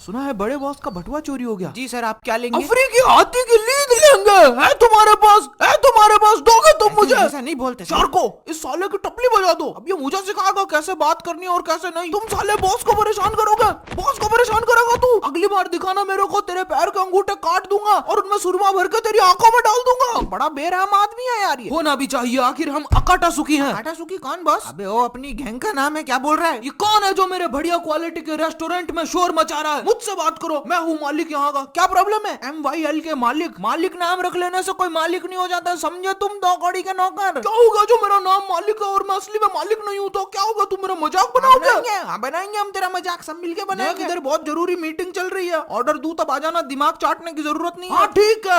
सुना है बड़े बॉस का बटुआ चोरी हो गया। जी सर, आप क्या लेंगे? अफ्रीकी हाथी की लीद लेंगे। है तुम्हारे पास दोगे तुम मुझे? ऐसा नहीं बोलते सर। चार को इस साले की टपली बजा दो। अब ये मुझे सिखाएगा कैसे बात करनी है और कैसे नहीं। तुम साले बॉस को परेशान करोगे, बॉस को परेशान करेगा तू। अगली बार दिखाना मेरे को, तेरे पैर के अंगूठे काट दूंगा और उनमें सुरमा भर के तेरी आंखों में डाल दूंगा। बड़ा बेरहम आदमी है यार ये। होना भी चाहिए, आखिर हम अकाटा सुखी हैं। आटा सुखी कौन बॉस? अबे वो अपनी गैंग का नाम है, क्या बोल रहा है? ये कौन है जो मेरे बढ़िया क्वालिटी के रेस्टोरेंट में शोर मचा रहा है? मुझसे बात करो, मैं हूँ मालिक यहाँ का। क्या प्रॉब्लम है? MYL के मालिक। मालिक नाम रख लेने से कोई मालिक नहीं हो जाता, समझे तुम? दो कौड़ी के नौकर। क्या होगा जो मेरा नाम मालिक है और मैं असली में मालिक नहीं हूँ तो क्या होगा? तुम मेरा मजाक बनाओगे? बनाएंगे हम तेरा मजाक, सब मिलके बनाएंगे। इधर बहुत जरूरी मीटिंग चल रही है, ऑर्डर दूं तब आ जाना, दिमाग चाटने की जरूरत नहीं है। हाँ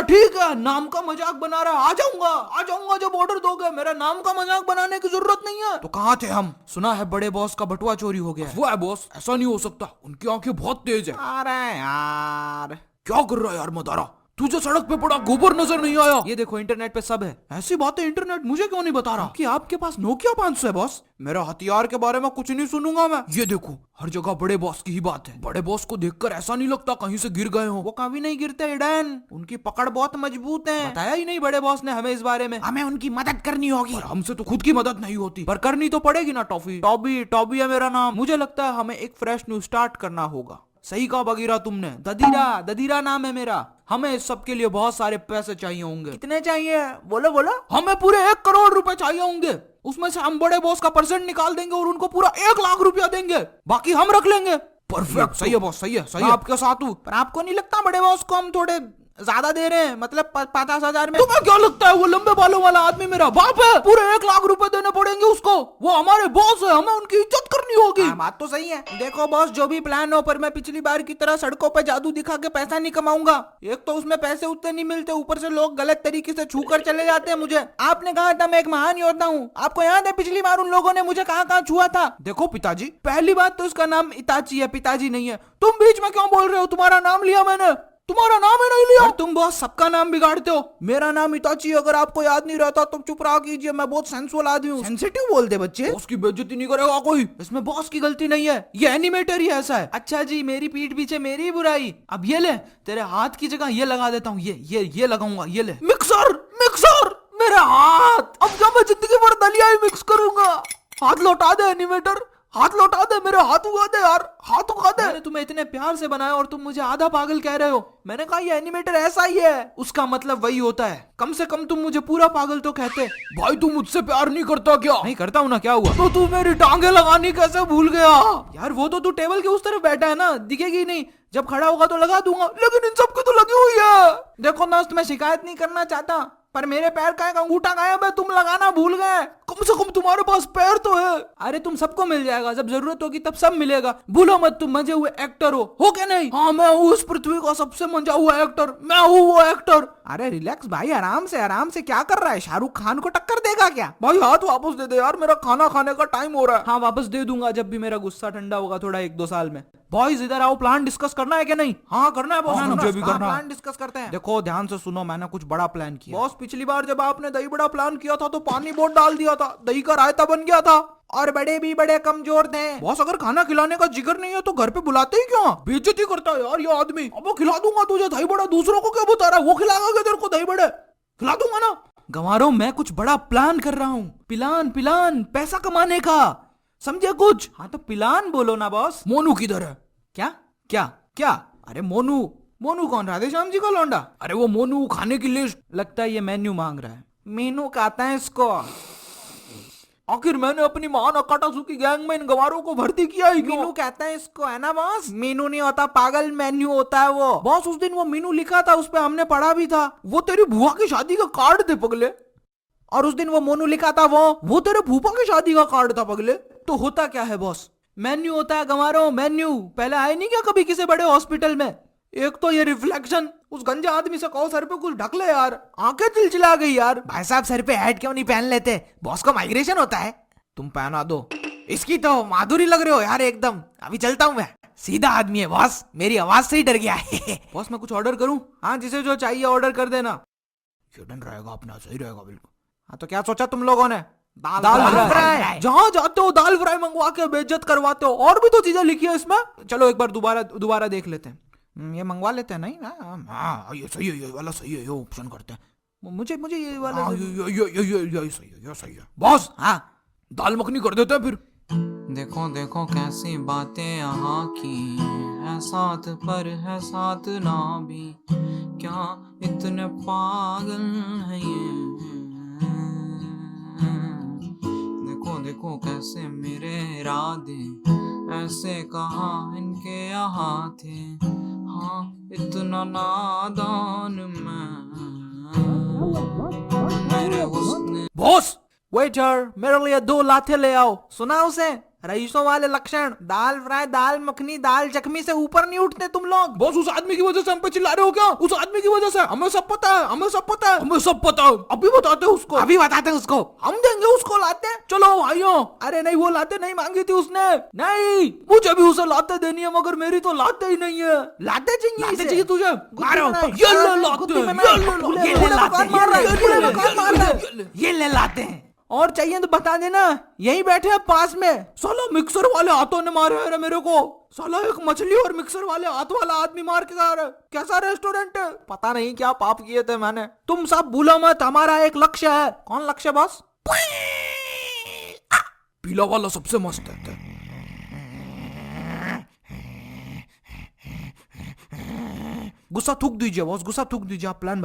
ठीक है, नाम का मजाक बना रहा है, आ जाऊंगा जब ऑर्डर दोगे। मेरा नाम का मजाक बनाने की जरूरत नहीं है। तो कहाँ थे हम? सुना है बड़े बॉस का बटुआ चोरी हो गया। वो है बॉस, ऐसा नहीं हो सकता, उनकी आंखें बहुत तेज है। अरे यार, क्या कर रहा है यार मदारा? तुझे सड़क पे पड़ा गोबर नजर नहीं आया? ये देखो इंटरनेट पे सब है। ऐसी बातें इंटरनेट मुझे क्यों नहीं बता रहा कि आपके पास नोकिया 500 है बॉस? मेरा हथियार के बारे में कुछ नहीं सुनूंगा मैं। ये देखो हर जगह बड़े बॉस की ही बात है। बड़े बॉस को देखकर ऐसा नहीं लगता कहीं से गिर गए हो। वो कभी नहीं गिरते इडन, उनकी पकड़ बहुत मजबूत है। बताया ही नहीं बड़े बॉस ने हमें इस बारे में। हमें उनकी मदद करनी होगी। पर हमसे तो खुद की मदद नहीं होती, पर करनी तो पड़ेगी ना। टॉबी है मेरा नाम। मुझे लगता है हमें एक फ्रेश न्यू स्टार्ट करना होगा। सही कहा बगीरा तुमने। ददीरा नाम है मेरा। हमें इस सब के लिए बहुत सारे पैसे चाहिए होंगे। कितने चाहिए? बोलो। हमें पूरे 1 करोड़ रुपए चाहिए होंगे। उसमें से हम बड़े बॉस का परसेंट निकाल देंगे और उनको पूरा 1 लाख रुपया देंगे, बाकी हम रख लेंगे। परफेक्ट, सही है बॉस, सही है, आपके साथ हूँ। पर आपको नहीं लगता बड़े बॉस को हम थोड़े ज्यादा दे रहे हैं? मतलब 50,000 में। तुम्हें क्या लगता है वो लंबे बालों वाला आदमी मेरा बाप है? पूरे 1 लाख रुपए देने पड़ेंगे उसको। वो हमारे बॉस है, हमें उनकी इज्जत करनी होगी। बात तो सही है। देखो बॉस, जो भी प्लान हो, पर मैं पिछली बार की तरह सड़कों पे जादू दिखा के पैसा नहीं कमाऊंगा। एक तो उसमें पैसे उतने नहीं मिलते, ऊपर से लोग गलत तरीके से छू कर चले जाते हैं मुझे। आपने कहा था मैं एक महान योद्धा हूँ, आपको याद है पिछली बार उन लोगों ने मुझे कहाँ छुआ था? देखो पिताजी, पहली बात तो उसका नाम इताची है, पिताजी नहीं है। तुम बीच में क्यों बोल रहे हो? तुम्हारा नाम लिया मैंने, तुम्हारा नाम ही नहीं लिया। और तुम बॉस सबका नाम बिगाड़ते हो। मेरा नाम इताची, अगर आपको याद नहीं रहता तो चुप रहा कीजिए। मैं बहुत सेंसुअल आदमी हूँ। सेंसिटिव बोलते बच्चे। बॉस की बेइज्जती नहीं करेगा कोई, इसमें बॉस की गलती नहीं है, ये एनिमेटर ही ऐसा है। अच्छा जी, मेरी पीठ पीछे मेरी बुराई। अब ये ले, तेरे हाथ की जगह ये लगा देता हूँ। ये लगाऊंगा, ये ले। मिक्सर मेरा हाथ। अब क्या मैं जिंदगी भर दलिया ही मिक्स करूंगा? हाथ लौटा दे एनिमेटर, हाथ लौटा दे, मेरे हाथ उगा दे यार, हाथ उगा दे। मैंने तुम्हें इतने प्यार से बनाया और तुम मुझे आधा पागल कह रहे हो। मैंने कहा ये एनिमेटर ऐसा ही है, उसका मतलब वही होता है। कम से कम तुम मुझे पूरा पागल तो कहते। भाई तू मुझसे प्यार नहीं करता क्या? नहीं करता हूँ ना, क्या हुआ? तो तू मेरी टांगे लगानी कैसे भूल गया? यार वो तो तू टेबल के उस तरफ बैठा है ना, दिखेगी नहीं। जब खड़ा होगा तो लगा दूंगा, लेकिन इन सबकी तो लगी हुई है। देखो दोस्त, मैं शिकायत नहीं करना चाहता, पर मेरे पैर का एक अंगूठा गायब है, तुम लगाना भूल गए। कम से कम तुम्हारे पास पैर तो है। अरे तुम सबको मिल जाएगा, जब जरूरत होगी तब सब मिलेगा। भूलो मत, तुम मजे हुए एक्टर हो क्या नहीं? हाँ, मैं हूँ इस पृथ्वी का सबसे मंजा हुआ एक्टर, मैं हूँ वो एक्टर। अरे रिलैक्स भाई, आराम से क्या कर रहा है? शाहरुख खान को टक्कर देगा क्या? भाई हाथ वापस दे दे यार, मेरा खाना खाने का टाइम हो रहा है। हाँ वापस दे दूंगा जब भी मेरा गुस्सा ठंडा होगा, थोड़ा 1-2 साल में। बॉयज इधर आओ, प्लान डिस्कस करना है क्या नहीं? हाँ करना है बॉस, मुझे भी करना है। प्लान डिस्कस करते हैं। देखो ध्यान से सुनो, मैंने कुछ बड़ा प्लान किया। बॉस पिछली बार जब आपने दही बड़ा प्लान किया था तो पानी बहुत डाल दिया था, दही का रायता बन गया था और बड़े भी बड़े कमजोर थे। बॉस अगर खाना खिलाने का जिगर नहीं है तो घर पे बुलाते ही क्यों? बेइज्जती करता है यार ये आदमी। अब वो खिला दूंगा तुझे दही बड़ा, दूसरों को क्या बता रहा है? वो खिलाएगा तेरे को दही बड़े? खिला दूंगा ना। गंवारों, मैं कुछ बड़ा प्लान कर रहा हूँ। प्लान पैसा कमाने का, समझे कुछ? हाँ तो प्लान बोलो ना बॉस। मोनू किधर है? क्या? अरे मोनू कौन? राधेश्याम जी का लौंडा? अरे वो मोनू खाने की लिस्ट। लगता है ये मेन्यू मांग रहा है। मेनू कहता है इसको। आखिर मैंने अपनी महान अकाटासुकी गैंग में इन गंवारों को भर्ती किया ही क्यों? मीनू कहता है इसको, है ना बॉस? मीनू नहीं होता पागल, मेन्यू होता है वो। बॉस उस दिन वो मीनू लिखा था, उस पे हमने पढ़ा भी था। वो तेरी बुआ की शादी का कार्ड थे पगले। और उस दिन वो मोनू लिखा था, वो तेरे फूफा की शादी का कार्ड था पगले। तो होता क्या है बॉस? मेन्यू होता है गंवारों, मेन्यू। पहले आए नहीं क्या कभी किसी बड़े हॉस्पिटल में? एक तो ये रिफ्लेक्शन, उस गंजे आदमी से कहो सर पे कुछ ढक ले यार, आंखें चिलचिला गई यार। भाई साहब सर पे हेड क्यों नहीं पहन लेते? बॉस को माइग्रेशन होता है। तुम पहना दो। इसकी तो माधुरी लग रहे हो यार एकदम। अभी चलता हूँ मैं, सीधा आदमी है बॉस, मेरी आवाज से ही डर गया है। बॉस मैं कुछ ऑर्डर करूँ? हाँ जिसे जो चाहिए ऑर्डर कर देना। रहेगा अपना, सही रहेगा बिल्कुल। हाँ तो क्या सोचा तुम लोगों ने? दाल फ्राई। जहाँ जाते हो दाल फ्राई मंगवा के बेइज्जत करवाते हो। और भी तो चीजें लिखी है इसमें। चलो एक बार दोबारा देख लेते हैं। ये मंगवा लेते हैं नहीं? हाँ ये सही है, ये वाला सही है, ये ऑप्शन करते हैं। मुझे ये वाला हाँ ये सही है, ये सही है बॉस। हाँ दाल मखनी कर देते हैं फिर। देखो देखो कैसी बातें यहाँ की है, साथ पर है साथ ना भी, क्या इतने पागल है ये। देखो देखो कैसे मेरे इरादे ऐसे कहाँ इनके यहाँ थे, हाँ इतना नादान मेरे हुस्न। बॉस वेटर, मेरे लिए 2 लाते ले आओ। सुना उसे? रईसों वाले लक्षण। दाल फ्राई, दाल मखनी, दाल जख्मी से ऊपर नहीं उठते तुम लोग। बॉस उस आदमी की वजह से हम पे चिल्ला रहे हो क्या? उस आदमी की वजह से? हमें सब पता है, हमें सब पता है, हमें सब पता है। अभी बताते हैं उसको, अभी बताते हैं उसको। हम देंगे उसको लाते। चलो भाइयों। अरे नहीं, वो लाते नहीं मांगी थी उसने। नहीं मुझे भी उसे लाते देनी है, मगर मेरी तो लाते ही नहीं है। लाते चाहिए लाते इसे। चाहिए तुझे? मारो। ये ले लाते, गुत्ती में ये ले मारो। लाते, ये ले लाते, मार रहा है, ये ले लाते, ये ले लाते हैं। और चाहिए तो बता देना, यही बैठे हैं पास में। साला मिक्सर वाले हाथों ने मारे है मेरे को। साला एक मछली और मिक्सर वाले हाथ वाला आदमी मार के खा रहा है। कैसा रेस्टोरेंट है? पता नहीं क्या पाप किए थे मैंने। तुम सब भूलो मत, हमारा एक लक्ष्य है। कौन लक्ष्य बॉस? पीला वाला सबसे मस्त है। गुस्सा थूक दीजिए बॉस, गुस्सा थूक दीजिए। आप प्लान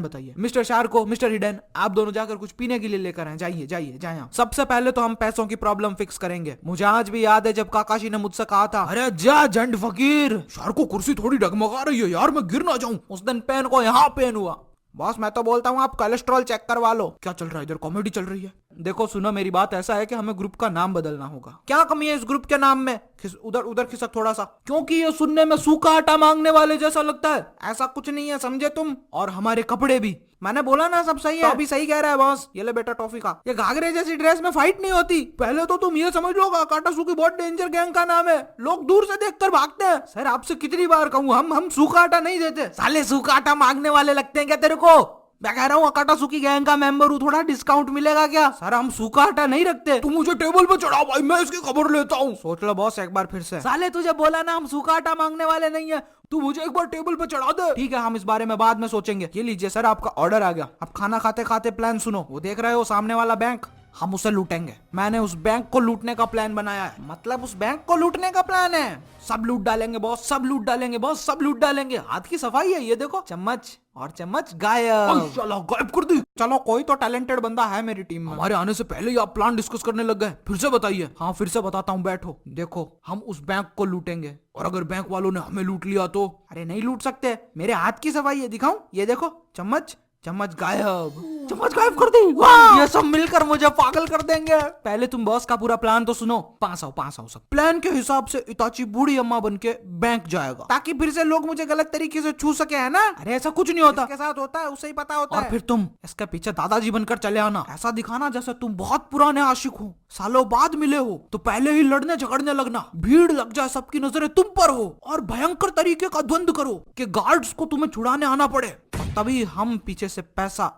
बताइए। मिस्टर शार्को, मिस्टर हिडन, आप दोनों जाकर कुछ पीने के लिए लेकर आए। जाइए। सबसे पहले तो हम पैसों की प्रॉब्लम फिक्स करेंगे। मुझे आज भी याद है जब काकाशी ने मुझसे कहा था, अरे जा झंड फकीर। शार्को कुर्सी थोड़ी डगमगा रही है यार, मैं गिर ना जाऊं। उस दिन पेन को यहाँ पेन हुआ। बॉस मैं तो बोलता हूँ आप कोलेस्ट्रॉल चेक करवा लो। क्या चल रहा है इधर? कॉमेडी चल रही है। देखो सुनो, मेरी बात ऐसा है कि हमें ग्रुप का नाम बदलना होगा। क्या कमी है इस ग्रुप के नाम में? उधर खिसक थोड़ा सा, क्योंकि ये सुनने में सूखा आटा मांगने वाले जैसा लगता है। ऐसा कुछ नहीं है, समझे तुम? और हमारे कपड़े भी। मैंने बोला ना सब सही है। तो अभी सही कह रहा है बॉस। ये ले बेटा टॉफी का। ये घाघरे जैसी ड्रेस में फाइट नहीं होती। पहले तो तुम ये समझ लो काटासुकी बहुत डेंजर गैंग का नाम है। लोग दूर से देखकर भागते हैं। सर आपसे कितनी बार कहूँ, हम सूखा आटा नहीं देते। साले सूखा आटा मांगने वाले लगते हैं क्या तेरे को? मैं कह रहा हूँ काटासुकी गैंग का मेंबर हूँ, थोड़ा डिस्काउंट मिलेगा क्या? सर हम सूखा आटा नहीं रखते। तू मुझे टेबल पे चढ़ा भाई, मैं इसकी खबर लेता हूँ। सोच लो बॉस एक बार फिर से। साले तुझे बोला ना हम सूखा आटा मांगने वाले नहीं है। तू मुझे एक बार टेबल पे चढ़ा दे। ठीक है, हम इस बारे में बाद में सोचेंगे। ये लीजिए सर, आपका ऑर्डर आ गया। अब खाना खाते खाते प्लान सुनो। वो देख रहे हो सामने वाला बैंक, हम उसे लूटेंगे। मैंने उस बैंक को लूटने का प्लान बनाया है। मतलब उस बैंक को लूटने का प्लान है? सब लूट डालेंगे बॉस, सब लूट डालेंगे बॉस, सब लूट डालेंगे। हाथ की सफाई है, ये देखो। चम्मच और चम्मच गायब। चलो गायब कर दी। चलो कोई तो टैलेंटेड बंदा है मेरी टीम में। हमारे आने से पहले ही आप प्लान डिस्कस करने लग गए। फिर से बताइए। हाँ फिर से बताता हूँ, बैठो। देखो हम उस बैंक को लूटेंगे। और अगर बैंक वालों ने हमें लूट लिया तो? अरे नहीं लूट सकते, मेरे हाथ की सफाई है, दिखाऊं? ये देखो चम्मच, चम्मच गायब। चम्मच गायब कर दी। वाह! ये सब मिलकर मुझे पागल कर देंगे। पहले तुम बॉस का पूरा प्लान तो सुनो। पास आओ सब। प्लान के हिसाब से इताची बूढ़ी अम्मा बन के बैंक जाएगा, ताकि फिर से लोग मुझे गलत तरीके से छू सके, है ना? अरे ऐसा कुछ नहीं होता। इसके साथ होता है, उसे ही पता होता और है। फिर तुम इसके पीछे दादाजी बनकर चले आना। ऐसा दिखाना जैसे तुम बहुत पुराने आशिक हो, सालों बाद मिले हो। तो पहले ही लड़ने झगड़ने लगना, भीड़ लग जाए, सबकी नजरें तुम पर हो, और भयंकर तरीके का द्वंद करो कि गार्ड्स को तुम्हें छुड़ाने आना पड़े। और तभी हम पीछे से पैसा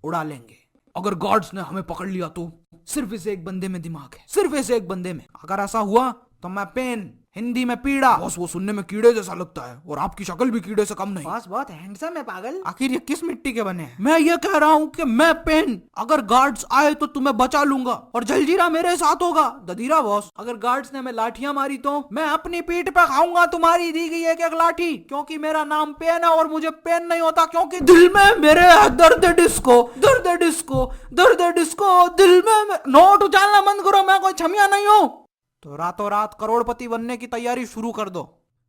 उड़ा लेंगे। अगर गार्ड्स ने हमें पकड़ लिया तो? सिर्फ इस एक बंदे में दिमाग है, सिर्फ इस एक बंदे में। अगर ऐसा हुआ तो मैं पेन, हिंदी में पीड़ा। बस वो सुनने में कीड़े जैसा लगता है, और आपकी शक्ल भी कीड़े से कम नहीं। बस बहुत हैंडसम है पागल। आखिर ये किस मिट्टी के बने हैं? मैं ये कह रहा हूँ कि मैं पेन, अगर गार्ड्स आए तो तुम्हें बचा लूंगा, और जलजीरा मेरे साथ होगा। ददीरा बॉस, अगर गार्ड्स ने हमें लाठियां मारी तो? मैं अपनी पीठ पे खाऊंगा तुम्हारी दी गई एक लाठी, क्योंकि मेरा नाम पेन है और मुझे पेन नहीं होता, क्योंकि दिल में मेरे दर्द डिस्को, दर्द डिस्को, दर्द डिस्को, दिल में। नोट उछालना बंद करो, मैं कोई छमिया नहीं हूँ। तो रातों रात करोड़पति बनने की तैयारी शुरू कर दो।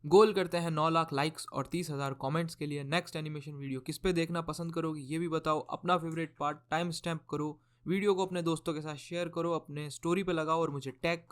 गोल करते हैं 9 लाख लाइक्स और 30,000 कमेंट्स के लिए। नेक्स्ट एनिमेशन वीडियो किस पे देखना पसंद करोगे ये भी बताओ। अपना फेवरेट पार्ट टाइम स्टैम्प करो, वीडियो को अपने दोस्तों के साथ शेयर करो, अपने स्टोरी पे लगाओ और मुझे टैग